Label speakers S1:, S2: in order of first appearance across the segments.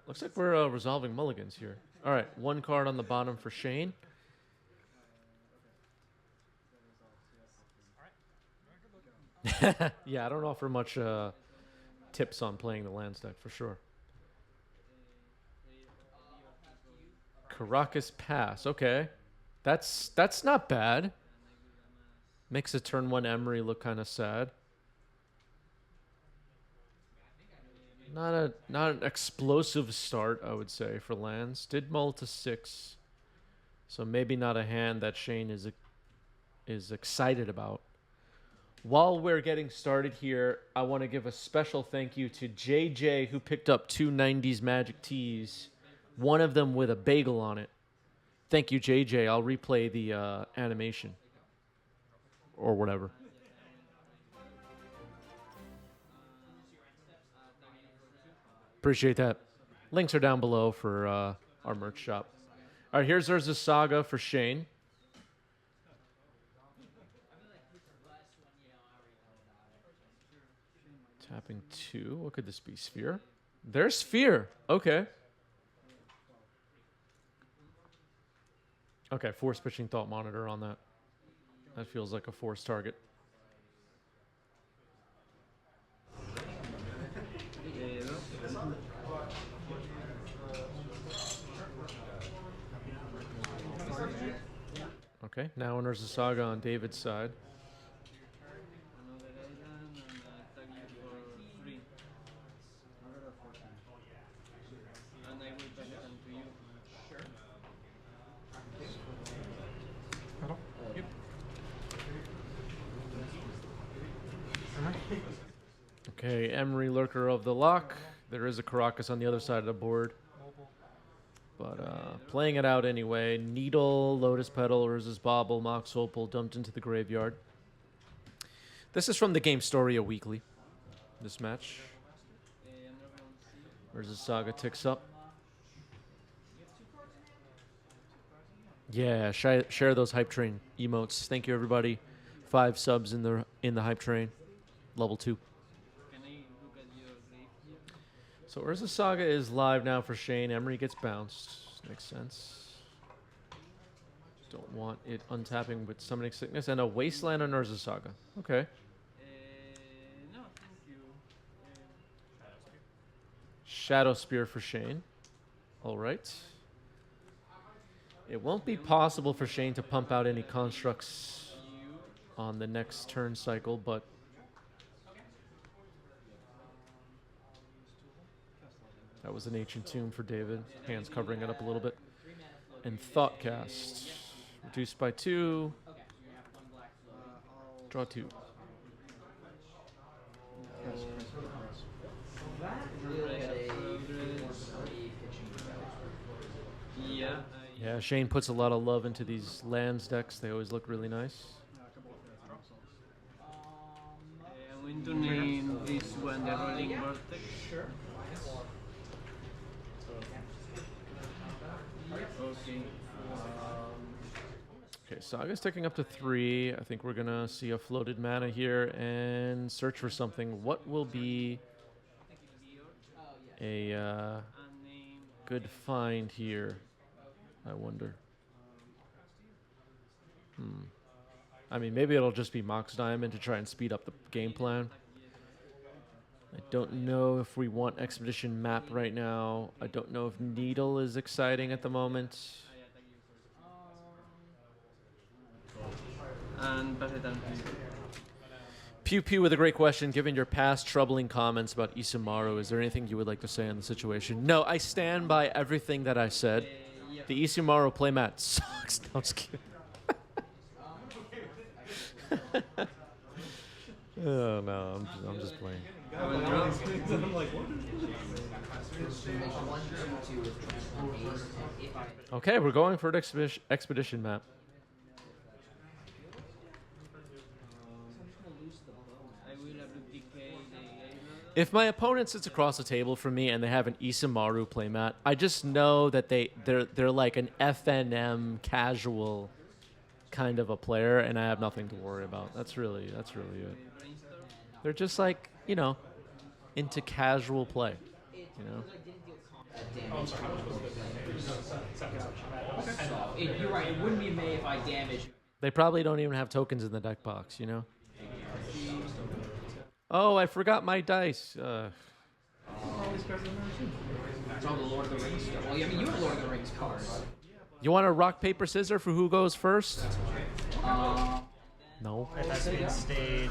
S1: Looks like we're resolving mulligans here. All right, one card on the bottom for Shane. Yeah, I don't offer much tips on playing the lands deck for sure. Caracas Pass. Okay, that's not bad. Makes a turn one Emery look kind of sad. Not an explosive start, I would say, for lands. Did mull to 6, so maybe not a hand that Shane is excited about. While we're getting started here, I want to give a special thank you to JJ, who picked up 2 90s Magic Tees, one of them with a bagel on it. Thank you, JJ. I'll replay the animation or whatever. Appreciate that. Links are down below for our merch shop. All right, here's Urza Saga for Shane. Tapping 2. What could this be? Sphere? There's Sphere. Okay. Okay, force pitching Thought Monitor on that. That feels like a force target. Okay, now when there's a Saga on David's side. Okay, Emery Lurker of the Lock. There is a Caracas on the other side of the board. But playing it out anyway. Needle, Lotus Petal, Urza's Bobble, Mox Opal dumped into the graveyard. This is from the Game Storia Weekly, this match. Urza's Saga ticks up. Yeah, share those Hype Train emotes. Thank you, everybody. 5 subs in the Hype Train. Level 2. So Urza Saga is live now for Shane. Emery gets bounced. Makes sense. Don't want it untapping with Summoning Sickness. And a Wasteland on Urza Saga. Okay. Shadow Spear for Shane. All right. It won't be possible for Shane to pump out any constructs on the next turn cycle, but that was an Ancient Tomb for David. Hands covering it up a little bit. And Thoughtcast. Reduced by 2. Draw 2. Yeah, Shane puts a lot of love into these lands decks. They always look really nice.
S2: I'm going to name this one the Rolling Vortex. Sure. Okay.
S1: Okay, Saga's ticking up to 3. I think we're going to see a floated mana here and search for something. What will be a good find here? I wonder. I mean, maybe it'll just be Mox Diamond to try and speed up the game plan. I don't know if we want Expedition Map right now. I don't know if Needle is exciting at the moment.
S2: And pass it on to you.
S1: Pew Pew with a great question. Given your past troubling comments about Isamaru, is there anything you would like to say on the situation? No, I stand by everything that I said. The Isamaru playmat sucks. No, I'm just kidding. Oh, no, I'm just playing. Okay, we're going for an expedition map. If my opponent sits across the table from me and they have an Isamaru playmat, I just know that they're like an FNM casual kind of a player, and I have nothing to worry about. That's really it. They're just like, into casual play,
S3: damage. So you're right. It wouldn't be May if I damage.
S1: They probably don't even have tokens in the deck box, you know? Oh, I forgot my dice.
S3: It's all the Lord of the Rings stuff. Well, yeah, I mean, you have Lord of the Rings cards.
S1: You want a rock, paper, scissors for who goes first? No.
S4: It has been stage.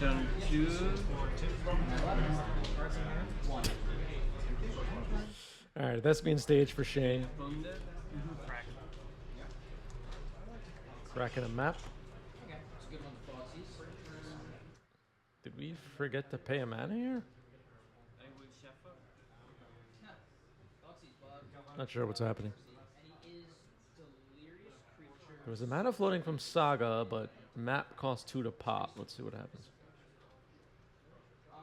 S2: Turn 2.
S1: All right, that's being staged for Shane.
S2: Ponder.
S1: Cracking a map.
S3: Okay, it's a good one to Foxy's.
S1: Did we forget to pay a mana here?
S2: I will shuffle.
S3: Foxy's bug.
S1: Not sure what's happening.
S3: And he is delirious creature.
S1: There was a mana floating from Saga, but map costs 2 to pop. Let's see what happens.
S3: I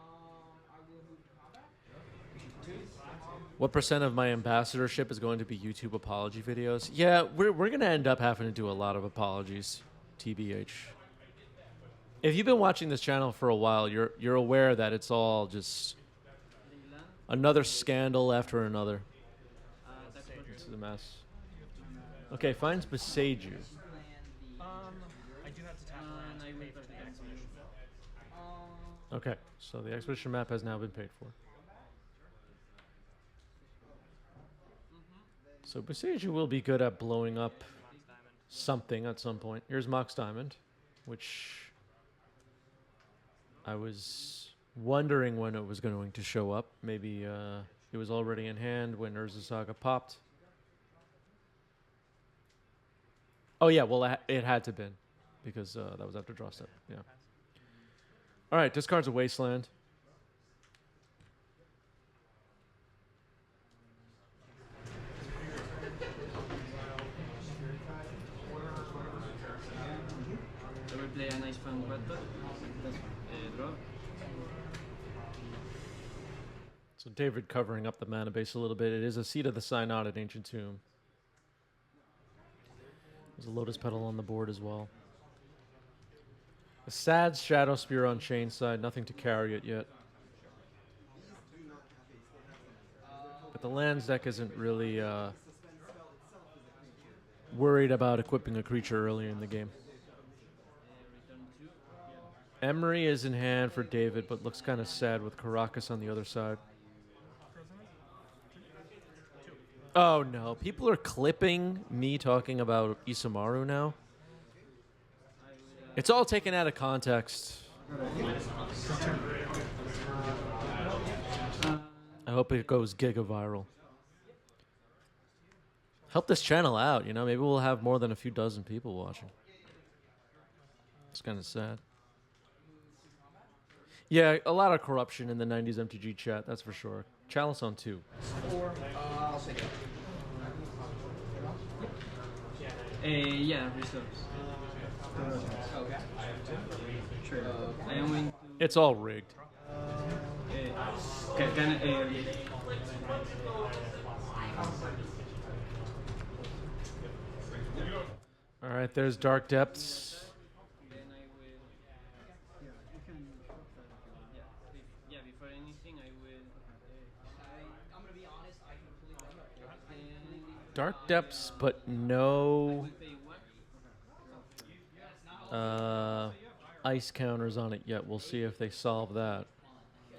S3: will move to combat. 2.
S1: What percent of my ambassadorship is going to be YouTube apology videos? Yeah, we're gonna end up having to do a lot of apologies, TBH. If you've been watching this channel for a while, you're aware that it's all just another scandal after another. It's a mess. Okay, finds Beseiju.
S4: I do have to tap land to pay for the expedition.
S1: Okay, so the expedition map has now been paid for. So Beseiju will be good at blowing up something at some point. Here's Mox Diamond, which I was wondering when it was going to show up. Maybe it was already in hand when Urza Saga popped. Oh yeah, well it had to been because that was after draw step. Yeah. All right, discards a Wasteland.
S2: I will play a nice fan battle. Draw.
S1: So David covering up the mana base a little bit. It is a Seat of the Synod at Ancient Tomb. There's a Lotus Petal on the board as well. A sad Shadow Spear on Shane's side. Nothing to carry it yet. But the lands deck isn't really worried about equipping a creature earlier in the game.
S2: Return 2.
S1: Emery is in hand for David, but looks kind of sad with Caracas on the other side. Oh no, people are clipping me talking about Isamaru now. It's all taken out of context. I hope it goes giga viral. Help this channel out, you know? Maybe we'll have more than a few dozen people watching. It's kind of sad. Yeah, a lot of corruption in the 90s MTG chat, that's for sure. Chalice on 2.
S3: I'll take it.
S2: Yeah, reserves.
S3: Okay.
S2: Sure. I am going to.
S1: It's all rigged.
S2: Can
S1: All right, there's Dark Depths.
S2: then I will. Yeah, you can. Yeah, before anything, I will.
S3: I'm gonna be honest. I completely.
S1: Dark Depths, but no
S2: Pay 1.
S1: ice counters on it yet. We'll see if they solve that.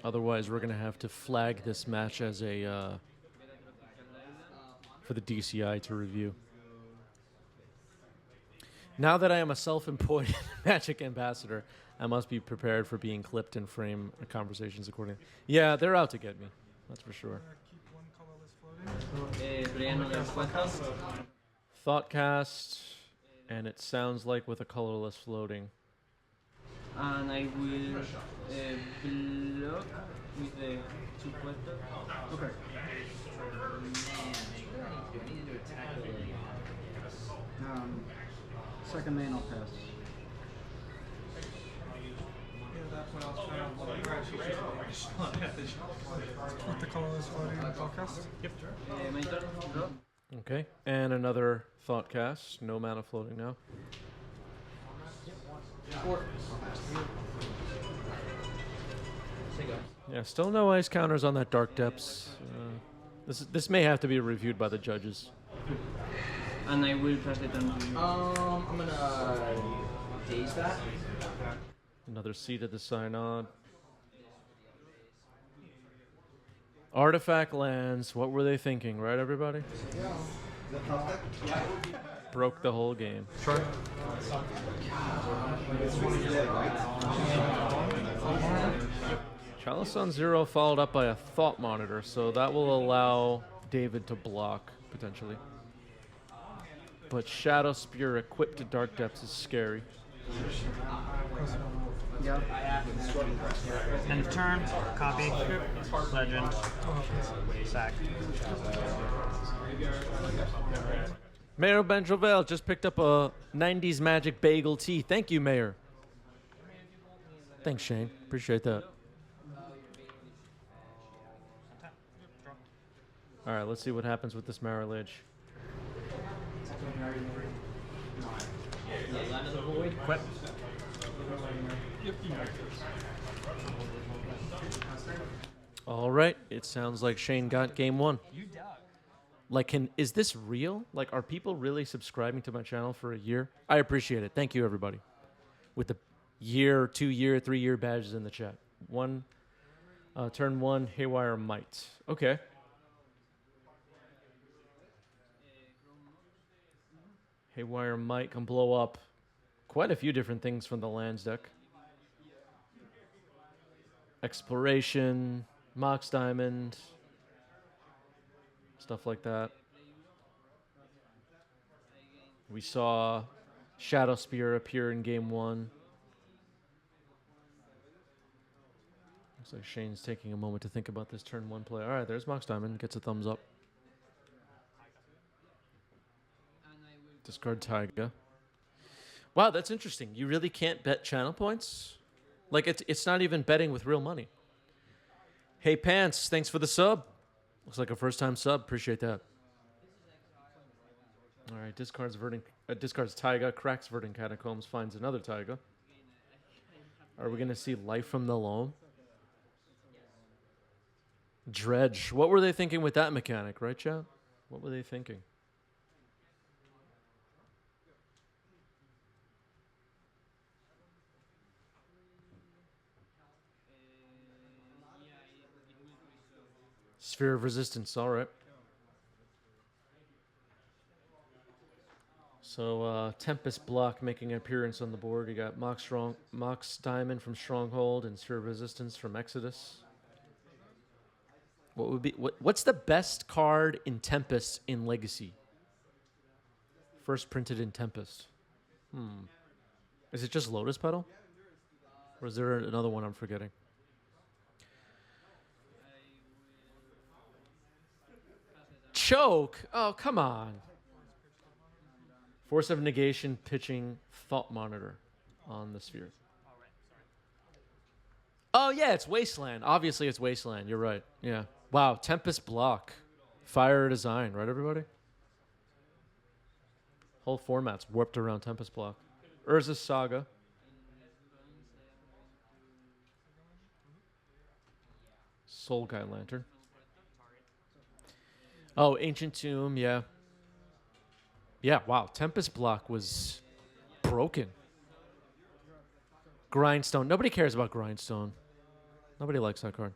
S1: Otherwise, we're going to have to flag this match as a for the DCI to review. Now that I am a self-employed Magic ambassador, I must be prepared for being clipped and frame conversations accordingly. Yeah, they're out to get me. That's for sure.
S4: Keep one colorless floating.
S2: Play another 4,000.
S1: Thoughtcast, and it sounds like with a colorless floating.
S2: And I will block with the 2 quarter.
S3: Okay. Do I need to attack
S2: Second main I'll pass.
S4: With the colorless floating podcast. Yep.
S2: My turn. Draw.
S1: Okay, and another Thoughtcast. No mana floating now. Yeah, still no ice counters on that Dark Depths. This may have to be reviewed by the judges.
S2: And I will pass it on to you.
S3: I'm gonna daze that.
S1: Another seat at the Synod. Artifact lands. What were they thinking, right, everybody? Broke the whole game.
S4: Sure.
S1: Chalice on 0 followed up by a Thought Monitor, so that will allow David to block, potentially. But Shadow Spear equipped to Dark Depths is scary.
S2: Yeah.
S4: End of turn. Copy. Legend. Sack.
S1: Mayor Benjovel just picked up a 90s Magic Bagel Tea. Thank you, Mayor. Thanks, Shane. Appreciate that. All right, let's see what happens with this Marriage.
S4: Quip.
S1: All right, it sounds like Shane got game one.
S4: You dug.
S1: Like, is this real? Like, are people really subscribing to my channel for a year? I appreciate it. Thank you, everybody. With the year, 2 year, 3 year badges in the chat. Turn 1, Haywire Might. Okay. Haywire Might can blow up quite a few different things from the lands deck. Exploration, Mox Diamond, stuff like that. We saw Shadow Spear appear in game 1. Looks like Shane's taking a moment to think about this turn 1 play. All right, there's Mox Diamond. Gets a thumbs up. Discard Taiga. Wow, that's interesting. You really can't bet channel points? Like, it's not even betting with real money. Hey, Pants, thanks for the sub. Looks like a first-time sub. Appreciate that. All right, discards Taiga, cracks Verdant Catacombs, finds another Taiga. Are we going to see Life from the Loam? Dredge. What were they thinking with that mechanic, right, chat? What were they thinking? Sphere of Resistance, all right. So Tempest Block making an appearance on the board. You got Mox Diamond from Stronghold and Sphere of Resistance from Exodus. What's the best card in Tempest in Legacy? First printed in Tempest. Is it just Lotus Petal? Or is there another one I'm forgetting? Choke? Oh, come on. Force of Negation pitching Thought Monitor on the Sphere. Oh, yeah, it's Wasteland. Obviously, it's Wasteland. You're right. Yeah. Wow, Tempest Block. Fire design, right, everybody? Whole format's warped around Tempest Block. Urza's Saga. Soul Guy Lantern. Oh, Ancient Tomb, yeah. Yeah, wow. Tempest Block was broken. Grindstone. Nobody cares about Grindstone. Nobody likes that card.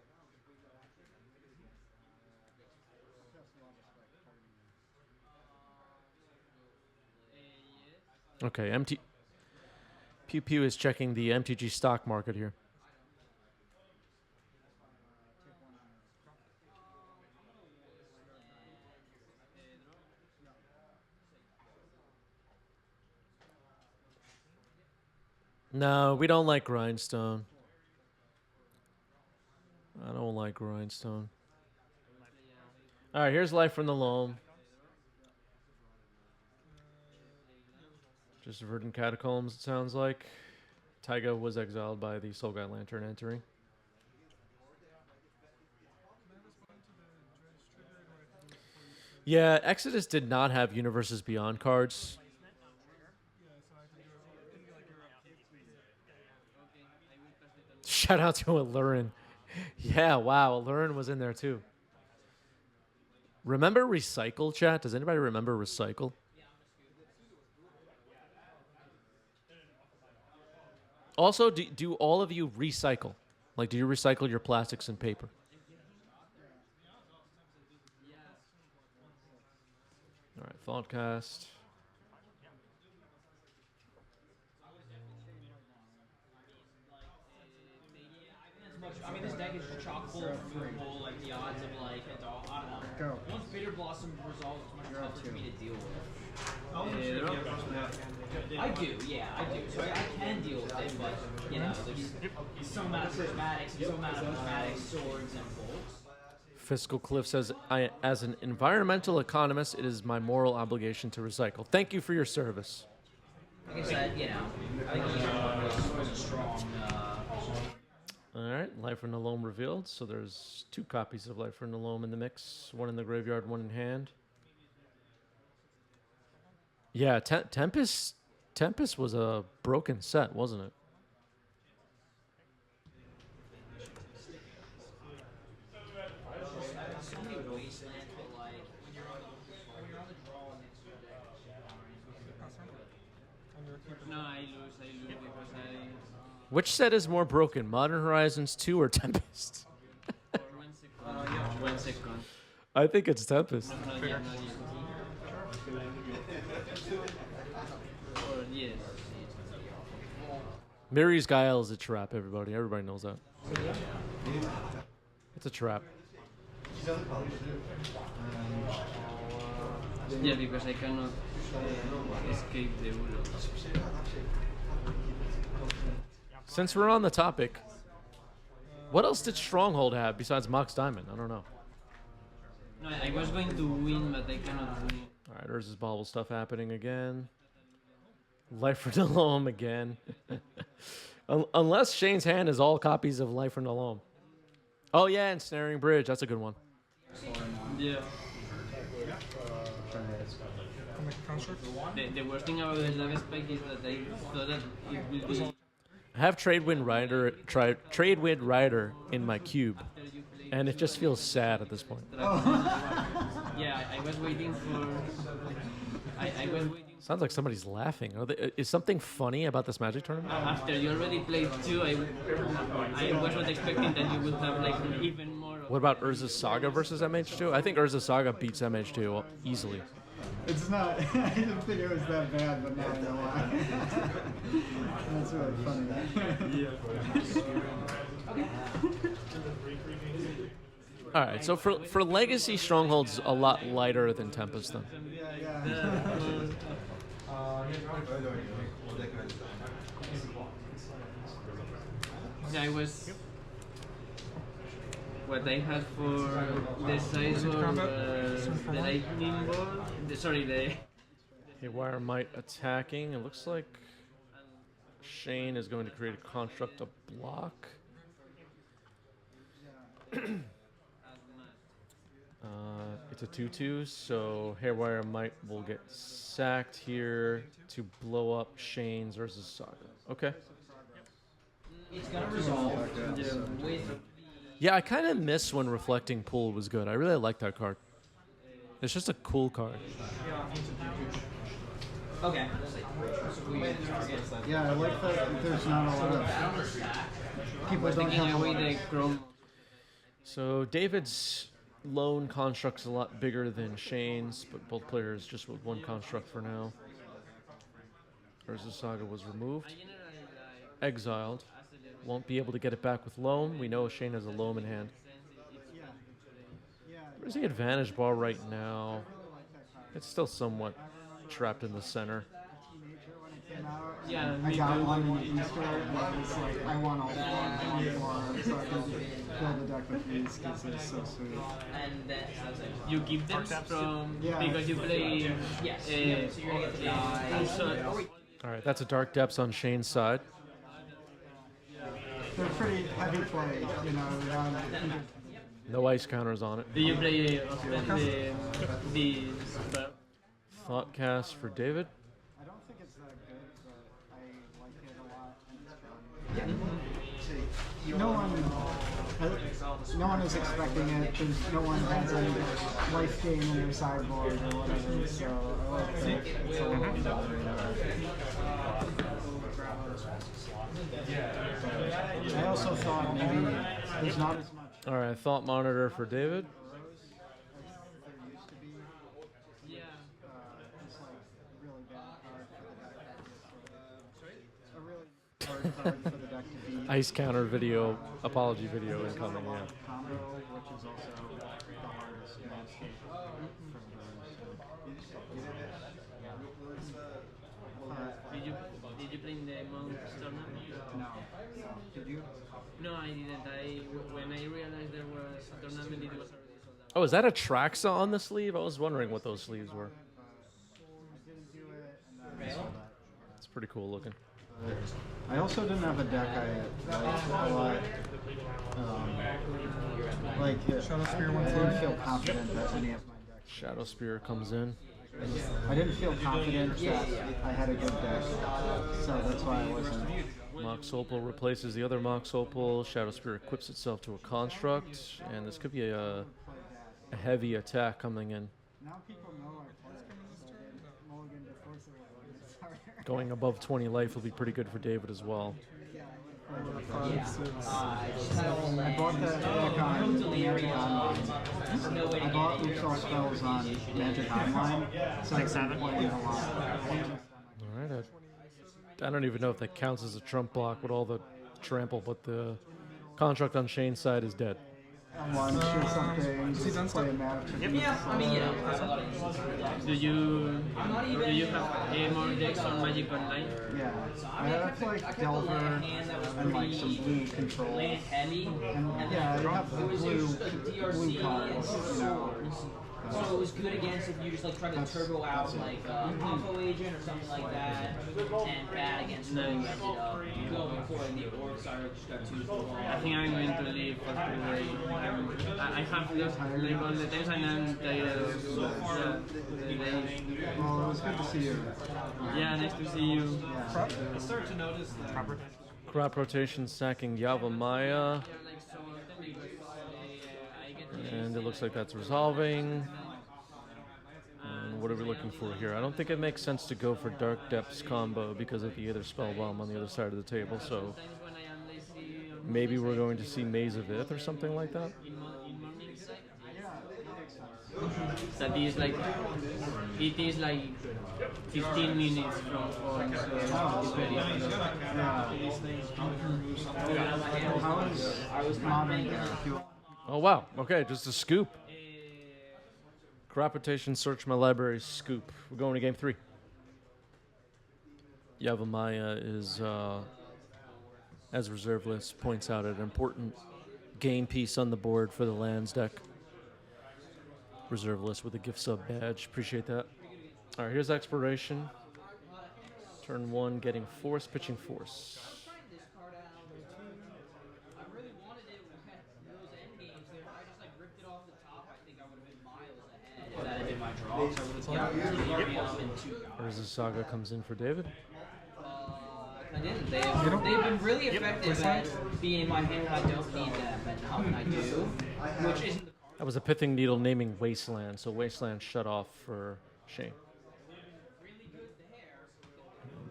S1: Okay, Pew Pew is checking the MTG stock market here. No, we don't like Grindstone. I don't like Grindstone. All right, here's Life from the Loam. Just Verdant Catacombs, it sounds like. Taiga was exiled by the Soul Guy Lantern entering. Yeah, Exodus did not have Universes Beyond cards. Shout out to Allurin. Yeah, wow. Learn was in there too. Remember Recycle, chat? Does anybody remember Recycle? Also, do all of you recycle? Like, do you recycle your plastics and paper? All right, Thoughtcast.
S3: I mean, this deck is just chock full of removal, like the odds of like, it's all, I don't know.
S5: Go.
S3: Once Bitter Blossom resolves, it's much tougher for me to deal with. I do, yeah, I do. So I can deal with it, but, you know, there's some amount of prismatics and some amount of prismatics, swords, and bolts.
S1: Fiscal Cliff says, as an environmental economist, it is my moral obligation to recycle. Thank you for your service.
S3: Like I said, you know, I think was a strong,
S1: All right, Life from the Loam revealed. So there's 2 copies of Life from the Loam in the mix. One in the graveyard, one in hand. Yeah, Tempest was a broken set, wasn't it?
S3: so many wastelands, but like, when you're on the draw next to the deck,
S2: No, I lose because I.
S1: Which set is more broken, Modern Horizons 2 or Tempest?
S2: For 1 second. Yeah, 1 second.
S1: I think it's Tempest.
S2: No, yeah, no, yeah. Or yes.
S1: Miri's Guile is a trap, everybody. Everybody knows that. It's a trap.
S2: Yeah, because I cannot escape the Ulo.
S1: Since we're on the topic, what else did Stronghold have besides Mox Diamond? I don't know.
S2: No, I was going to win, but I cannot win.
S1: All right, Urza's Bauble stuff happening again. Life for the Loam again. Unless Shane's hand is all copies of Life for the Loam. Oh, yeah, and Snaring Bridge. That's a good one.
S2: Yeah. The worst thing about the lava spike is that I thought that it will be
S1: I have Tradewind Rider in my cube,
S2: after you play.
S1: and it just feels sad at this point.
S2: Yeah, I was waiting for. I was waiting.
S1: Sounds like somebody's laughing. Is something funny about this Magic tournament?
S2: After you already played 2, I was not expecting that you would have like even more.
S1: What about Urza's Saga versus MH2? I think Urza's Saga beats MH2 easily.
S5: It's not. I didn't think it was that bad, but now I know why. That's really funny.
S1: All right, so for Legacy, Stronghold's a lot lighter than Tempest, then.
S2: Yeah, I was. What I had for the sideboard, the lightning ball. The
S1: Haywire Might attacking. It looks like Shane is going to create a construct of block. It's a 2/2, so Hairwire Might will get sacked here to blow up Shane's versus Saga. Okay.
S3: it's gonna resolve with.
S1: Yeah, I kind of miss when Reflecting Pool was good. I really like that card. It's just a cool card.
S3: Okay.
S5: Yeah, I like that there's not a lot of people don't
S2: taking
S5: have a
S2: away
S5: lot
S2: the
S5: of.
S2: chrome.
S1: So David's lone construct's a lot bigger than Shane's, but both players just with one construct for now. Urza Saga was removed. Exiled. Won't be able to get it back with Loam. We know Shane has a Loam in hand. Where's the advantage bar right now? It's still somewhat trapped in the center.
S2: Yeah,
S5: I
S2: me
S5: got
S2: too.
S5: one Easter, and it's like I want all four, so I can build a deck with these because it's so sweet.
S3: And then
S2: You keep them from
S5: Yeah.
S2: because you play.
S3: yes, so you're gonna get the die.
S1: All right, that's a Dark Depths on Shane's side.
S5: They're pretty heavy play, you know.
S1: No ice counters on it.
S2: Do you play the
S1: Thoughtcast for David.
S5: I don't think it's that good, but I like it a lot. And it's fun. No one No one is expecting it. No one has any life gain in their sideboard or whatever, so I like that it's a little under the radar. I also thought maybe there's not as much.
S1: All right, thought monitor for David.
S5: There used to be.
S2: Yeah.
S5: It's like really bad card for the deck. A really hard card for the deck to beat.
S1: Ice counter video, apology video incoming. Yeah.
S5: Combo, which is also the hardest landscape for
S2: Did you play in the Monks tournament?
S5: No. Did you?
S2: No, I didn't. When I realized there was a tournament, it was already sold out.
S1: Oh, is that a Traxa on the sleeve? I was wondering what those sleeves were.
S5: Didn't do it, and then I saw that.
S1: It's pretty cool looking.
S5: I also didn't have a deck I liked a lot. Like, I didn't feel confident that any of my decks.
S1: Shadow Spear comes in.
S5: I didn't feel confident that I had a good deck, so that's why I wasn't.
S1: Mox Opal replaces the other Mox Opal. Shadow Spear equips itself to a construct, and this could be a heavy attack coming in.
S5: Now people know I play, so I didn't mulligan to force it.
S1: Going above 20 life will be pretty good for David as well.
S5: I bought that deck on Magic Online. I bought Oops All Spells on Magic Online, so I've been playing it a lot.
S1: Alright, I don't even know if that counts as a trump block with all the trample, but the construct on Shane's side is dead.
S5: Lunch or something, just play a Magic.
S3: Yeah, I mean, you know.
S2: Do you have more decks on Magic Online?
S5: Yeah, I have like Delver and like some blue control.
S3: Land heavy.
S5: And yeah, I have the blue cards, you know.
S3: So it was good against if you just like try to turbo out like Combo Agent or something like that, and bad against those ended up going for the Orcs. I just got 2 for 1.
S2: I think I'm going to leave for today. I have lost like all the times and I'm tired of the days.
S5: Well, it was good to see you.
S2: Yeah, nice to see you.
S5: Yeah.
S4: I started to notice that
S1: Crop rotation sacking Yavimaya, and it looks like that's resolving. And what are we looking for here? I don't think it makes sense to go for Dark Depths combo because of the other spell bomb on the other side of the table, so maybe we're going to see Maze of Ith or something like that.
S2: That is like, it is like 15 minutes from home, so it's very
S5: How is modern there?
S1: Oh wow, okay, just a scoop. Crop rotation, search my library, scoop. We're going to game 3. Yavimaya is, as reserve list points out, an important game piece on the board for the lands deck. Reserve list with a gift sub badge. Appreciate that. All right, here's exploration. Turn 1, getting force, pitching force. There's a Saga comes in for David.
S3: I didn't. They've been really effective at being in my hand when I don't need them, but now when I do, which isn't the
S1: That was a Pithing Needle naming Wasteland, so Wasteland shut off for Shane.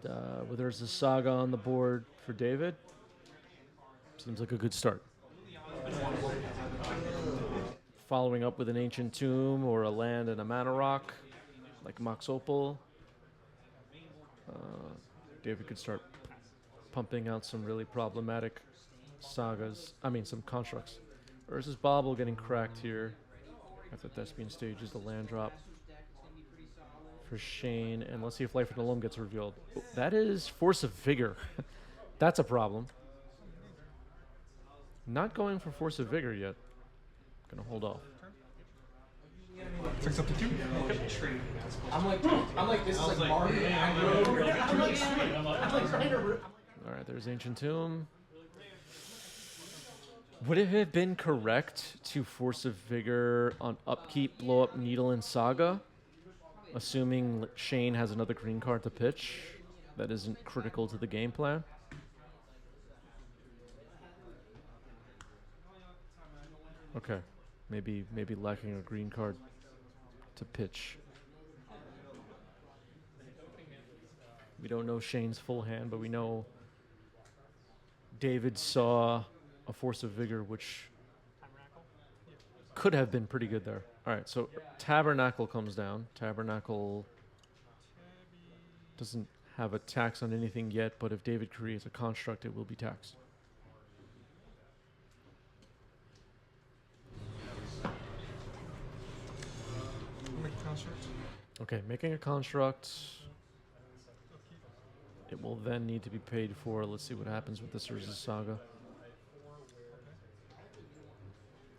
S1: And, well, there's a Saga on the board for David. Seems like a good start. Following up with an Ancient Tomb or a land and a Mana Rock, like Mox Opal. David could start pumping out some really problematic sagas. I mean, some constructs. Versus Bobble getting cracked here. After Thespian Stage is the land drop for Shane. And let's see if Life in the Loam gets revealed. Oh, that is Force of Vigor. That's a problem. Not going for Force of Vigor yet. Gonna hold off.
S4: 6 up to 2. Okay.
S3: I'm like, this is like Mario.
S1: Alright, there's Ancient Tomb. Would it have been correct to Force of Vigor on upkeep, blow up Needle and Saga? Assuming Shane has another green card to pitch that isn't critical to the game plan? Okay. Maybe lacking a green card to pitch. We don't know Shane's full hand, but we know David saw a Force of Vigor, which could have been pretty good there. All right, so Tabernacle comes down. Tabernacle doesn't have a tax on anything yet, but if David creates a construct, it will be taxed.
S4: Make a construct.
S1: Okay, making a construct. It will then need to be paid for. Let's see what happens with this Urza Saga.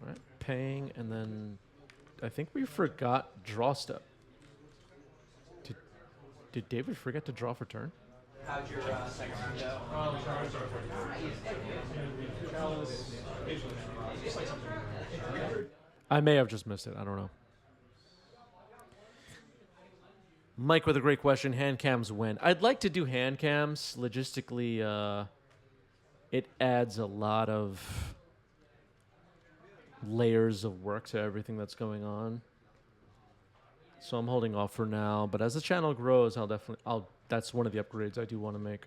S1: All right, paying, and then I think we forgot draw step. Did David forget to draw for turn?
S3: How'd your second round go?
S1: I may have just missed it. I don't know. Mike with a great question. Hand cams when? I'd like to do hand cams. Logistically, it adds a lot of layers of work to everything that's going on. So I'm holding off for now. But as the channel grows, that's one of the upgrades I do want to make.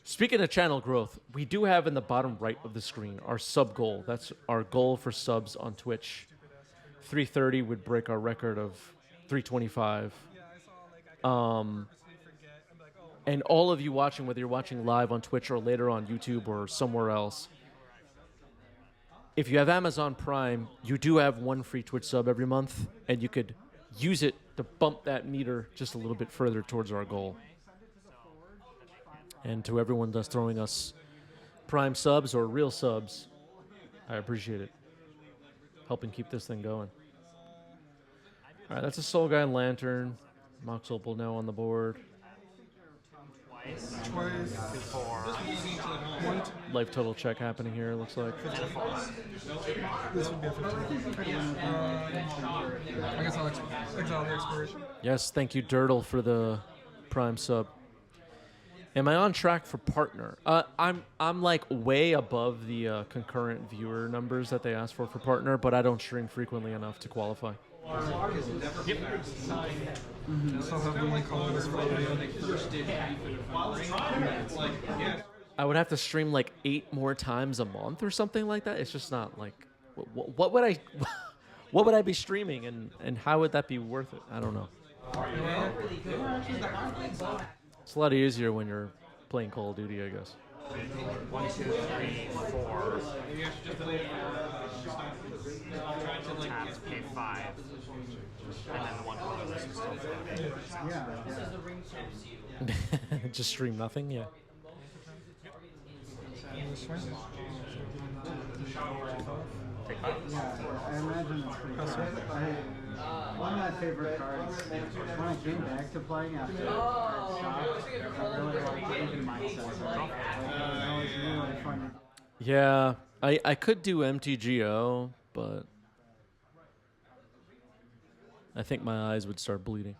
S1: Speaking of channel growth, we do have in the bottom right of the screen our sub goal. That's our goal for subs on Twitch. 330 would break our record of 325. And all of you watching, whether you're watching live on Twitch or later on YouTube or somewhere else, if you have Amazon Prime, you do have one free Twitch sub every month, and you could use it to bump that meter just a little bit further towards our goal. And to everyone that's throwing us Prime subs or real subs, I appreciate it. Helping keep this thing going. All right, that's a Soul Guy Lantern. Mox Opal now on the board.
S4: Twice.
S1: Life total check happening here, looks like.
S4: This would be a 15. I guess I'll exile the expiration.
S1: Yes, thank you, Dirtle, for the Prime sub. Am I on track for partner? I'm like way above the concurrent viewer numbers that they asked for partner, but I don't stream frequently enough to qualify.
S4: Yep. So have the link call this Friday.
S1: I would have to stream like 8 more times a month or something like that. It's just not like what would I what would I be streaming and how would that be worth it? I don't know. It's a lot easier when you're playing Call of Duty, I guess.
S6: 1, 2, 3, 4. Tabs pay 5. And then the one below this is still 4.
S1: Just stream nothing, yeah.
S6: Take 5.
S5: Yeah, I imagine it's pretty cool. One of my favorite cards, when I came back to playing after the card shop, I really liked even mindset. That was really fun.
S1: Yeah, I could do MTGO, but I think my eyes would start bleeding.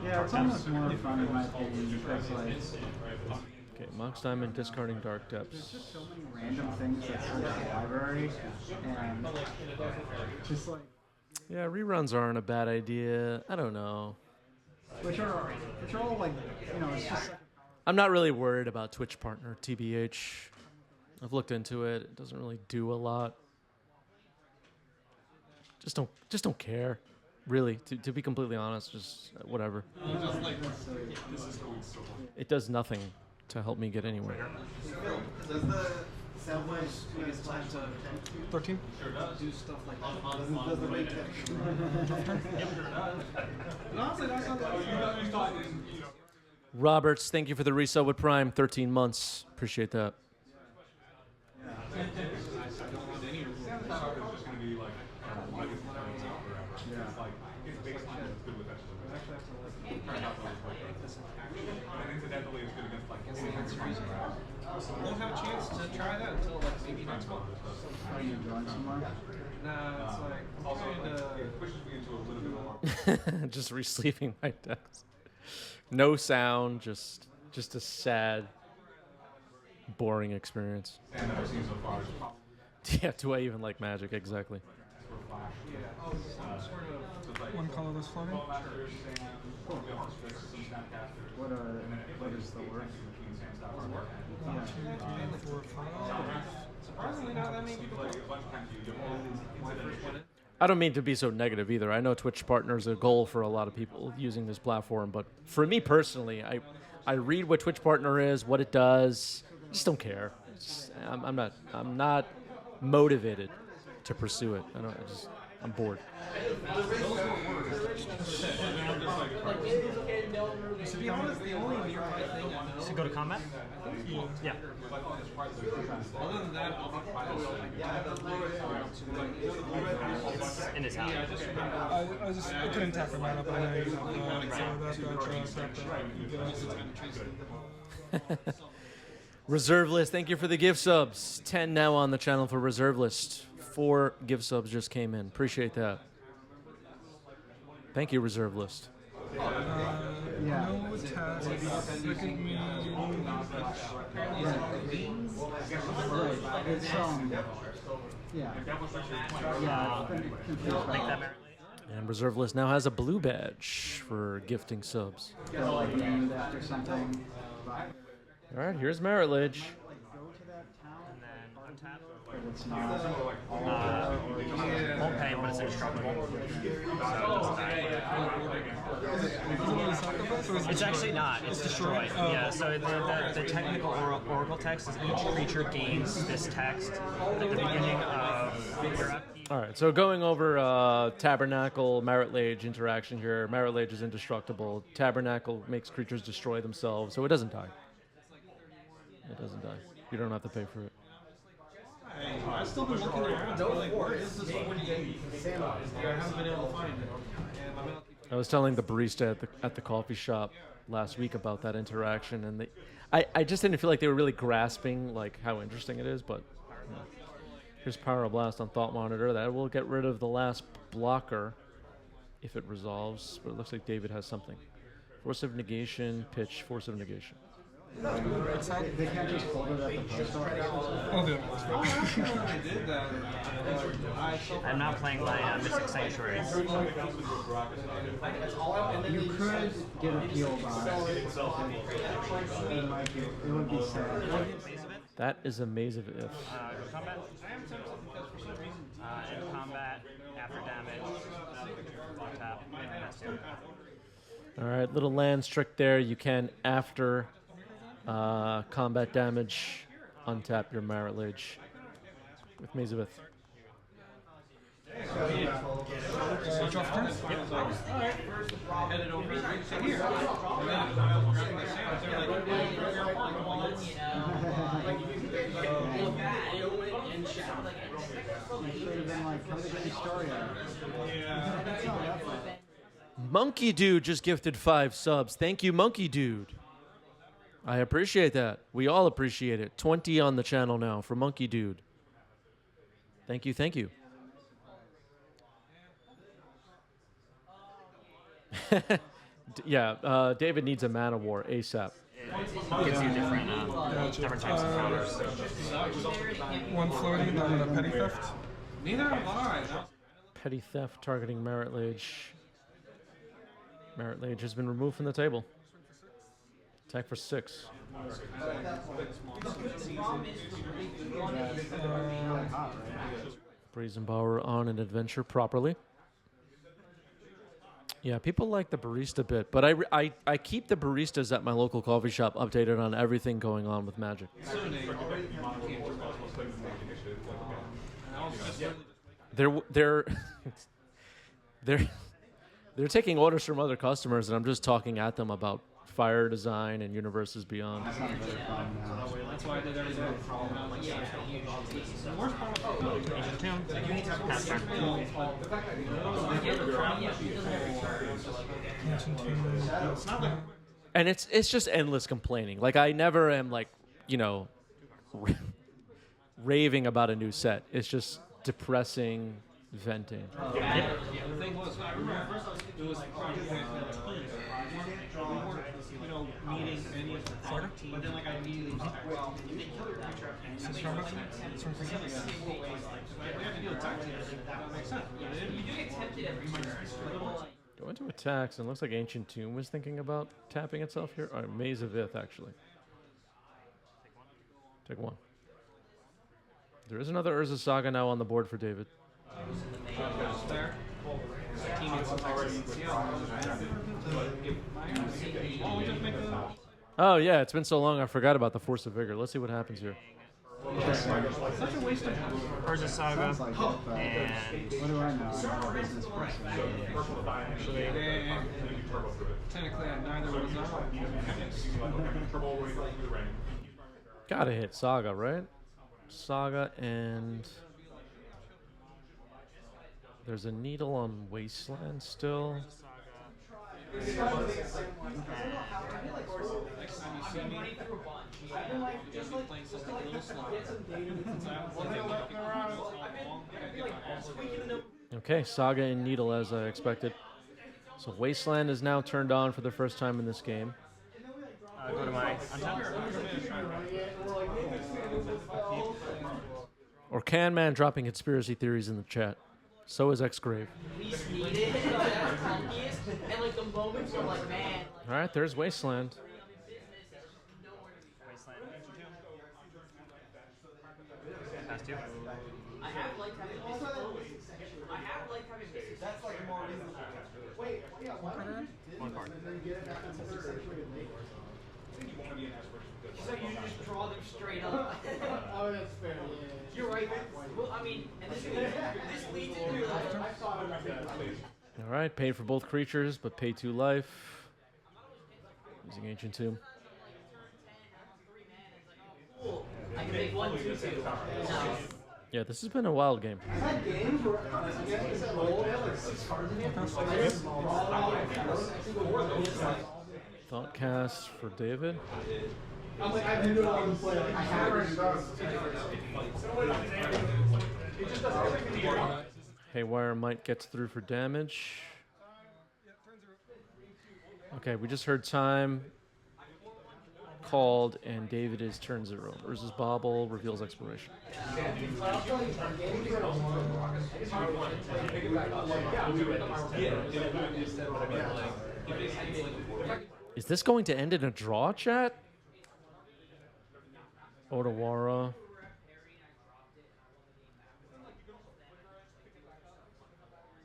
S5: Yeah, it's almost more fun in my opinion because like
S1: Okay, Mox Diamond discarding Dark
S5: there's
S1: Depths.
S5: just so many random things that's in the library and just like
S1: Yeah, reruns aren't a bad idea. I don't know.
S5: which are all like it's just like
S1: I'm not really worried about Twitch partner, TBH. I've looked into it. It doesn't really do a lot. Just don't care. Really, to be completely honest, just whatever. It does nothing to help me get anywhere.
S7: Does the Soundwave give us time to
S4: 13.
S7: do stuff like that? Does the rate
S1: Roberts, thank you for the resub with Prime. 13 months. Appreciate that.
S2: Won't have a chance to try that until like maybe next month.
S5: are you enjoying some more?
S2: Nah, it's like
S1: Just resleeving my text. No sound, just Just a sad, boring experience. Yeah, do I even like Magic? Exactly.
S4: One colorless floating.
S5: What is the word?
S4: 1, 2, 3, 4, 5.
S2: Surprisingly, not that many people play.
S1: I don't mean to be so negative either. I know Twitch Partner is a goal for a lot of people using this platform, but for me personally, I read what Twitch Partner is, what it does. I just don't care. I'm not motivated to pursue it. I'm bored.
S2: To be honest, the only nearby thing I
S6: So go to combat? Yeah.
S2: other than that,
S6: It's in his house.
S4: I couldn't tap the mana, but I know you have
S1: Reserve List, thank you for the gift subs. 10 now on the channel for Reserve List. 4 gift subs just came in. Appreciate that. Thank you, Reserve List.
S4: No task. Second medium.
S5: It's yeah. I've been confused by that.
S1: And Reserve List now has a blue badge for gifting subs.
S5: Like named after something.
S1: All right, here's Merit Ledge.
S6: And then untap.
S5: It's not.
S6: Won't pay, but it's indestructible. It's actually not. It's destroyed. Yeah, so the technical oracle text is each creature gains this text at the beginning of your upkeep.
S1: All right, so going over Tabernacle, Merit Lage interaction here. Merit Lage is indestructible. Tabernacle makes creatures destroy themselves, so it doesn't die. It doesn't die. You don't have to pay for it.
S2: I've still been looking around. Where is this 40 game? I haven't been able to find it.
S1: I was telling the barista at the coffee shop last week about that interaction, and I just didn't feel like they were really grasping like how interesting it is. But you know. Here's Power Blast on Thought Monitor. That will get rid of the last blocker if it resolves. But it looks like David has something. Force of Negation, pitch, Force of Negation.
S5: They can't just hold it at the post office.
S6: I'm not playing my Mystic Sanctuary.
S5: You could get appealed on it. It would be sad.
S1: That is a maze of if.
S6: Go combat. End combat, after damage, tap, that's it.
S1: All right, little lands trick there. You can, after combat damage, untap your Merit Lage with Maze of Ith.
S4: Switch off turn?
S2: Headed over here.
S5: You should have been like, come to the Historia.
S1: Monkey Dude just gifted 5 subs. Thank you, Monkey Dude. I appreciate that. We all appreciate it. 20 on the channel now for Monkey Dude. Thank you, thank you. Yeah, David needs a mana war ASAP.
S6: Gives you different types of counters.
S4: One floating, then a petty theft.
S2: Neither have I.
S1: Petty theft targeting Merit Lage. Merit Lage has been removed from the table. Attack for 6. Brazenbauer on an adventure properly. Yeah, people like the barista bit, but I keep the baristas at my local coffee shop updated on everything going on with Magic. They're they're taking orders from other customers, and I'm just talking at them about Fire Design and Universes Beyond.
S2: That's why I did everything. The worst part
S6: Pass turn.
S1: And it's just endless complaining. Like, I never am like, you know, raving about a new set. It's just depressing venting.
S2: The thing was, I remember first it was meeting any of the
S4: Saga?
S2: But then like I immediately was like, well, if they kill your creature, I can't
S4: Six
S2: make
S4: combos?
S2: it.
S4: Swing for six?
S2: We have to deal with tactics. That makes sense.
S3: You do get tempted every turn.
S1: Go into attacks, and it looks like Ancient Tomb was thinking about tapping itself here. All right, Maze of Ith, actually. Take one. There is another Urza Saga now on the board for David.
S2: There. Teammates already. Well, we just make the.
S1: Oh, yeah, it's been so long I forgot about the Force of Vigor. Let's see what happens here.
S2: Such a waste of time.
S6: Urza Saga,
S5: Sounds like it, but
S6: and
S5: what do I know? I'm a business person.
S2: Technically, neither was
S1: Gotta hit Saga, right? Saga, and there's a needle on Wasteland still.
S2: Next time you see me, just be playing something a little slower.
S1: Okay, Saga and Needle as I expected. So Wasteland is now turned on for the first time in this game.
S6: go to my untap.
S1: Or Can Man dropping conspiracy theories in the chat. So is X-Grave.
S3: Least needed, and like the moments were like, man. Like,
S1: All right, there's Wasteland.
S6: Wasteland. Pass two.
S3: I have liked having I have liked having misses. That's like more reasonable. Wait, yeah,
S6: One card.
S3: So you just draw them straight up.
S5: Oh, that's fair. Yeah.
S3: You're right. Well, I mean, and this leads into
S1: All right, paid for both creatures, but pay 2 life. Using Ancient Tomb.
S3: I can make 1/2/2. No.
S1: Yeah, this has been a wild game. Thoughtcast for David. Haywire might gets through for damage. Okay, we just heard time called, and David is turn 0. Urza's Bauble reveals Exploration. Is this going to end in a draw, chat? Odawara.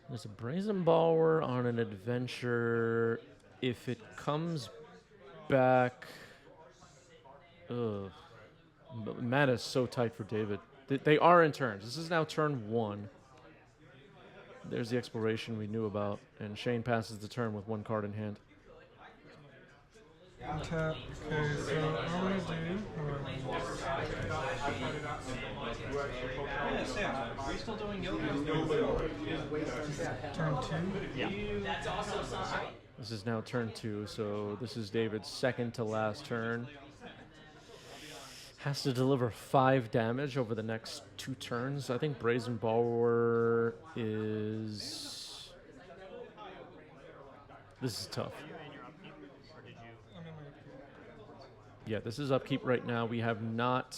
S1: There's a Brazen Bower on an adventure. If it comes back... Ugh. Mana is so tight for David. They are in turns. This is now turn 1. There's the exploration we knew about. And Shane passes the turn with 1 card in hand.
S4: Tap. Okay, so I'm gonna do.
S2: Are you still doing yoga?
S4: Turn 2.
S6: Yeah.
S3: That's also something.
S1: This is now turn 2, so this is David's second to last turn. Has to deliver 5 damage over the next 2 turns. I think Brazen Bower is... This is tough. Yeah, this is upkeep right now. We have not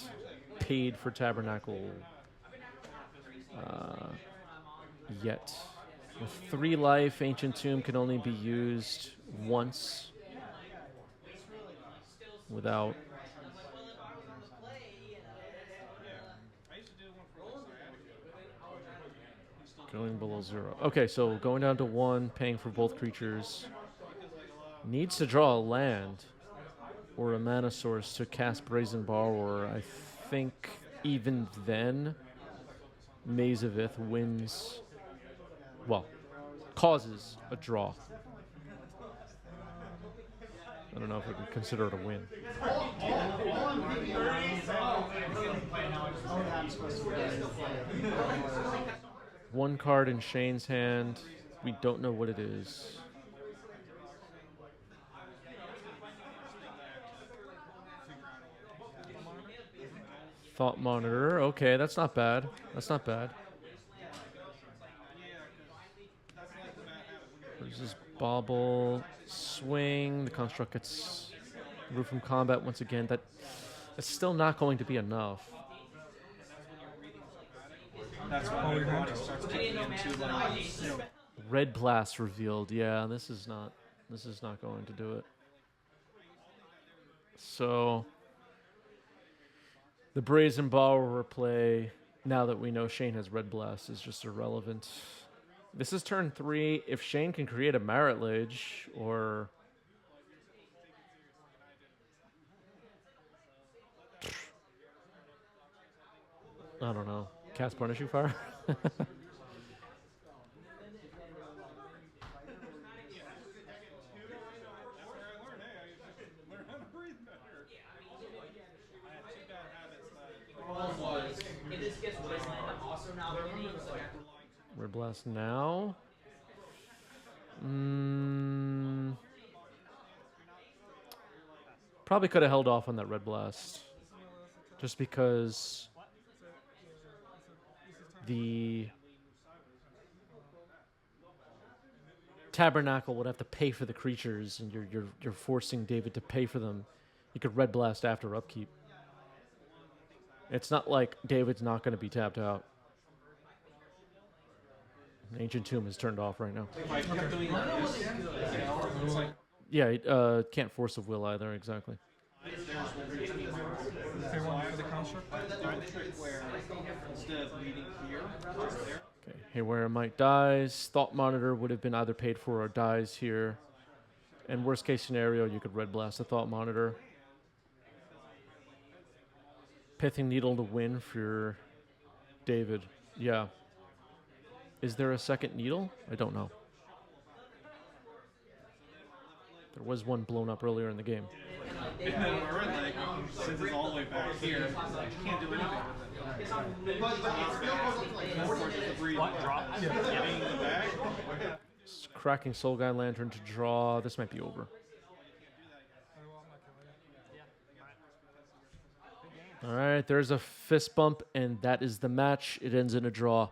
S1: paid for Tabernacle yet. With 3 life, Ancient Tomb can only be used once without... Going below 0. Okay, so going down to 1, paying for both creatures. Needs to draw a land or a mana source to cast Brazen Borrower. I think even then, Maze of Ith wins. Well, causes a draw. I don't know if I can consider it a win. One card in Shane's hand. We don't know what it is. Thought Monitor. Okay, that's not bad. That's not bad. There's this Bauble. Swing. The construct gets Remove from combat once again. That's still not going to be enough.
S8: That's
S4: Oh, your hand?
S8: starts kicking into like,
S1: Red Blast revealed. Yeah, this is not going to do it. So the Brazen Borrower play, now that we know Shane has Red Blast, is just irrelevant. This is turn 3. If Shane can create a Marit Lage or I don't know, cast Punishing Fire.
S3: If this gets Wasteland, I'm also now winning, so I have to.
S1: Red Blast now. Probably could have held off on that Red Blast. Just because the Tabernacle would have to pay for the creatures, and you're forcing David to pay for them. You could Red Blast after upkeep. It's not like David's not going to be tapped out. Ancient Tomb is turned off right now.
S8: if I kept doing this, it's like
S1: Yeah, can't Force of Will either, exactly.
S4: Pay 1 for the construct.
S8: where instead of leading here, it's there.
S1: Okay, Haywire Might dies. Thought Monitor would have been either paid for or dies here. And worst case scenario, you could Red Blast a Thought Monitor. Pithing Needle to win for David. Yeah. Is there a second needle? I don't know. There was one blown up earlier in the game.
S8: And then we're like, since it's all the way back here, you can't do anything with it. And of course, it's the breeze.
S6: Drop?
S8: Getting the bag.
S1: Cracking Soul Guide Lantern to draw. This might be over. All right, there's a fist bump, and that is the match. It ends in a draw.